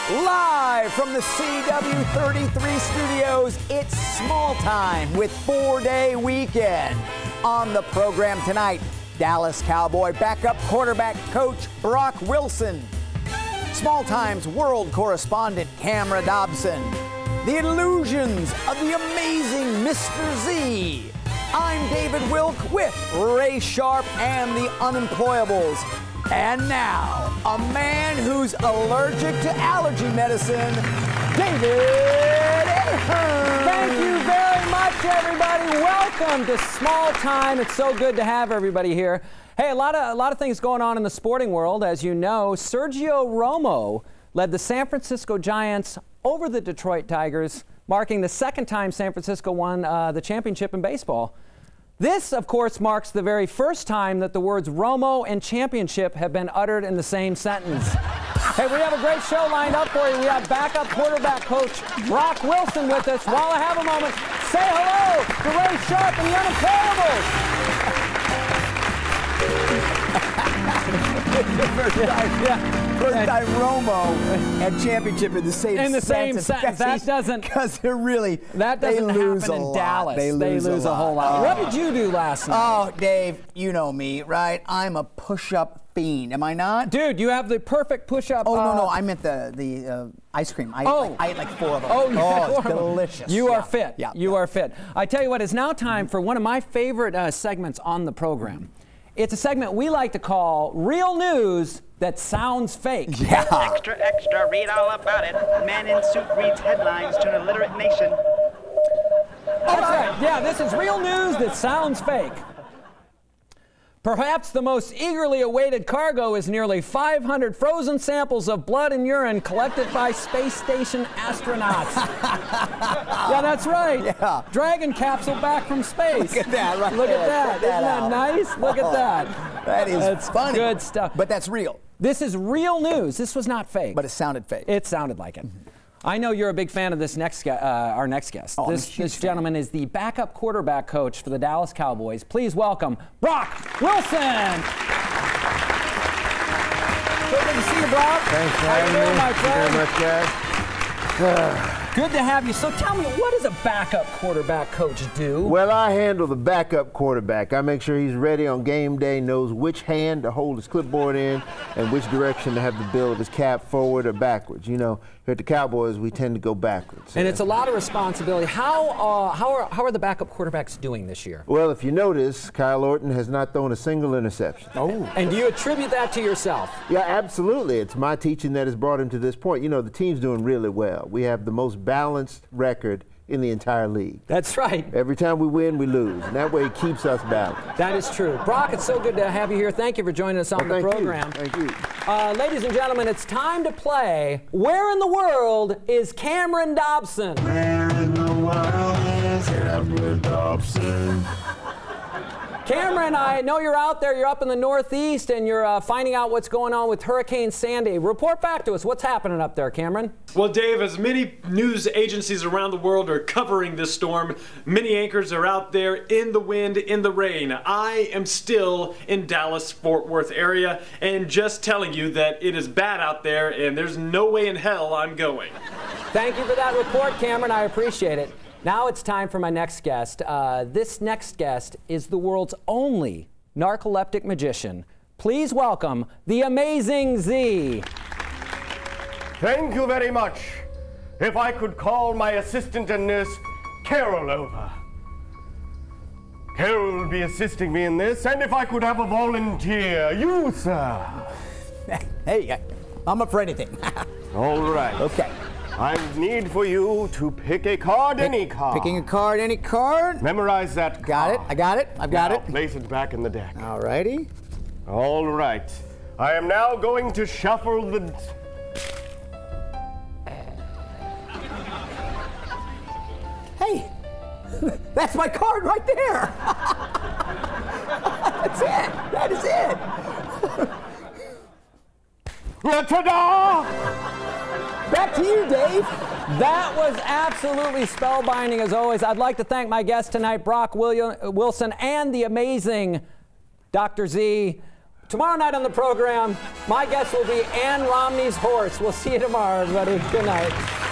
Live from the CW33 studios, it's Small Time with 4-Day Weekend. On the program tonight, Dallas Cowboy backup quarterback coach Brock Wilson, Small Time's world correspondent Cameron Dobson, the illusions of the amazing Mr. Z. I'm David Wilk with Ray Sharp and the Unemployables. And now, a man who's allergic to allergy medicine, David Ahern. Thank you very much, everybody. Welcome to Small Time. It's so good to have everybody here. Hey, a lot of things going on in the sporting world. As you know, Sergio Romo led the San Francisco Giants over the Detroit Tigers, marking the second time San Francisco won the championship in baseball. This, of course, marks the very first time that the words Romo and championship have been uttered in the same sentence. Hey, we have a great show lined up for you. We have backup quarterback coach Brock Wilson with us. While I have a moment, say hello to Ray Sharp and the Unemployables. First time Romo and championship in the same sentence. That doesn't, because they're really, that doesn't happen in Dallas. They lose a whole lot. What did you do last night? Oh, Dave, you know me, right? I'm a push-up fiend. Am I not? Dude, you have the perfect push-up. Oh, no, I meant the ice cream. I ate like 4 of them. Oh, it's delicious. You are fit. Yeah. You are fit. I tell you what, it's now time for one of my favorite segments on the program. It's a segment we like to call Real News That Sounds Fake. Yeah. Extra, extra, read all about it. Man in suit reads headlines to an illiterate nation. That's right. Yeah, this is Real News That Sounds Fake. Perhaps the most eagerly awaited cargo is nearly 500 frozen samples of blood and urine collected by space station astronauts. Yeah, that's right. Yeah. Dragon capsule back from space. Look at that, right? Look at that. Isn't that out. nice? Look at that. That's funny. Good stuff. But that's real. This is real news. This was not fake. But it sounded fake. It sounded like it. I know you're a big fan of this our next guest. Oh, this gentleman is the backup quarterback coach for the Dallas Cowboys. Please welcome Brock Wilson. So good to see you, Brock. Thanks for having me. How you doing, my friend? Thank you very much, guys. Good to have you. So tell me, what does a backup quarterback coach do? Well, I handle the backup quarterback. I make sure he's ready on game day, knows which hand to hold his clipboard in, and which direction to have the bill of his cap, forward or backwards. You know, here at the Cowboys, we tend to go backwards. And it's a lot of responsibility. How are the backup quarterbacks doing this year? Well, if you notice, Kyle Orton has not thrown a single interception. Oh. And do you attribute that to yourself? Yeah, absolutely. It's my teaching that has brought him to this point. You know, the team's doing really well. We have the most balanced record in the entire league. That's right. Every time we win, we lose, and that way it keeps us balanced. That is true. Brock, it's so good to have you here. Thank you for joining us on the program. Thank you. Ladies and gentlemen, it's time to play Where in the World is Cameron Dobson? Where in the world is Cameron Dobson? Cameron, I know you're out there. You're up in the Northeast, and you're finding out what's going on with Hurricane Sandy. Report back to us. What's happening up there, Cameron? Well, Dave, as many news agencies around the world are covering this storm, many anchors are out there in the wind, in the rain. I am still in Dallas-Fort Worth area, and just telling you that it is bad out there, and there's no way in hell I'm going. Thank you for that report, Cameron. I appreciate it. Now it's time for my next guest. This next guest is the world's only narcoleptic magician. Please welcome the amazing Z. Thank you very much. If I could call my assistant and nurse, Carol, over. Carol will be assisting me in this, and if I could have a volunteer, you, sir. Hey, I'm up for anything. All right. Okay. I need for you to pick a card, any card. Picking a card, any card. Memorize that card. Got it. I got it. I've got it. Place it back in the deck. All righty. All right. I am now going to shuffle the... Hey, that's my card right there. That's it. That is it. Ta-da! Back to you, Dave. That was absolutely spellbinding as always. I'd like to thank my guest tonight, Brock Wilson, and the amazing Dr. Z. Tomorrow night on the program, my guest will be Ann Romney's horse. We'll see you tomorrow, everybody. Good night.